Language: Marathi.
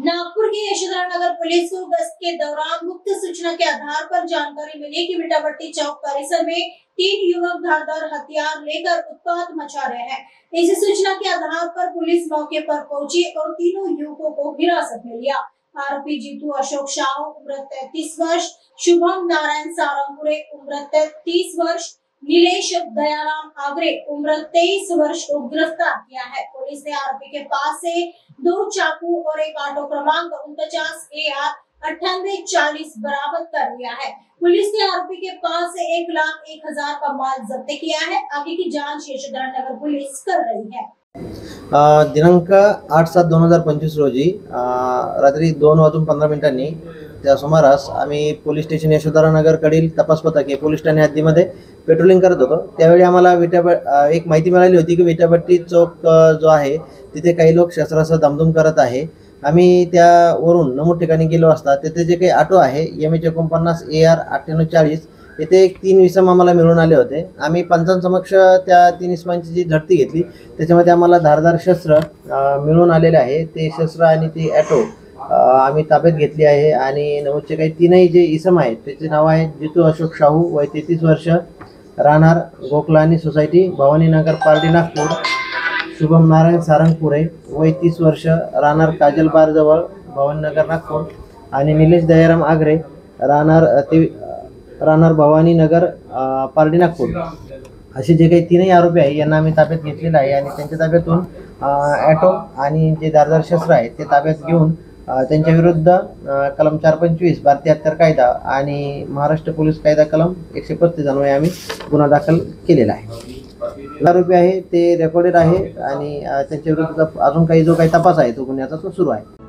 नागपुर के यशोधरा नगर पुलिस को गश्त के दौरान गुप्त सूचना के आधार पर जानकारी मिली कि विटाभट्टी चौक परिसर में 3 युवक धारदार हथियार लेकर उत्पात मचा रहे हैं। इसी सूचना के आधार पर पुलिस मौके पर पहुंची और तीनों युवकों को हिरासत में लिया। आरोपी जीतू अशोक साहू उम्र 33 वर्ष, शुभम नारायण सारंगपुरे उम्र 30 वर्ष, नीलेश दयाराम आगरे उम्र 23 वर्ष को गिरफ्तार किया है। पुलिस ने आरोपी के पास से 2 चाकू और एक ऑटो क्रमांक 49 AR 9840 बरामद कर लिया है। पुलिस ने आरोपी के पास से 1,01,000 का माल जब्त किया है। आगे की जांच यशोधरा नगर पुलिस कर रही है। दिनांक 8/7/2025 रोजी रात्री 2:15 त्या सुमारास आम्ही पोलीस स्टेशन यशोधरा नगरकडील तपास पथक पोलीस ठाणे हद्दीमध्ये पेट्रोलिंग करत होतो। त्यावेळी आम्हाला एक माहिती मिळाली होती की विटाभट्टी चौक जो आहे तिथे काही लोक शस्त्रासह धामधूम करत आहे। आम्ही त्यावरून नमूद ठिकाणी गेलो असता तिथे जे काही ऑटो आहे MH49 AR 9840 येथे 3 इसम आम्हाला मिळून आले होते। आम्ही पंचांसमक्ष त्या 3 इसमांची जी झडती घेतली त्याच्यामध्ये आम्हाला धारदार शस्त्र मिळून आलेले आहे। ते शस्त्र आणि ती ऑटो आम्ही ताब्यात घेतली आहे आणि नमूदचे काही 3ही जे इसम आहेत त्याचे नाव आहे जीतू अशोक साहू वय 33 वर्ष, राहणार गोखलानी सोसायटी भवानीनगर पारडी नागपूर, शुभम नारायण सारंगपुरे वय 30 वर्ष, राहणार काजल बार जवळ भवानीनगर नागपूर आणि नीलेश दयाराम आगरे राहणार भवानीनगर पारडी नागपूर असे जे काही 3ही आरोपी आहे यांना आम्ही ताब्यात घेतलेला आहे आणि त्यांच्या ताब्यातून ऑटो आणि जे धारदार शस्त्र आहे ते ताब्यात घेऊन त्यांच्या विरुद्ध कलम 425 भारतीय हत्यार कायदा आणि महाराष्ट्र पोलीस कायदा कलम 135 अन्वये आम्ही गुन्हा दाखल केलेला आहे। आरोपी आहे ते रेकॉर्डेड आहे आणि त्यांच्या विरुद्ध अजून काही जो काही तपास आहे तो गुन्ह्याचा तो सुरू आहे।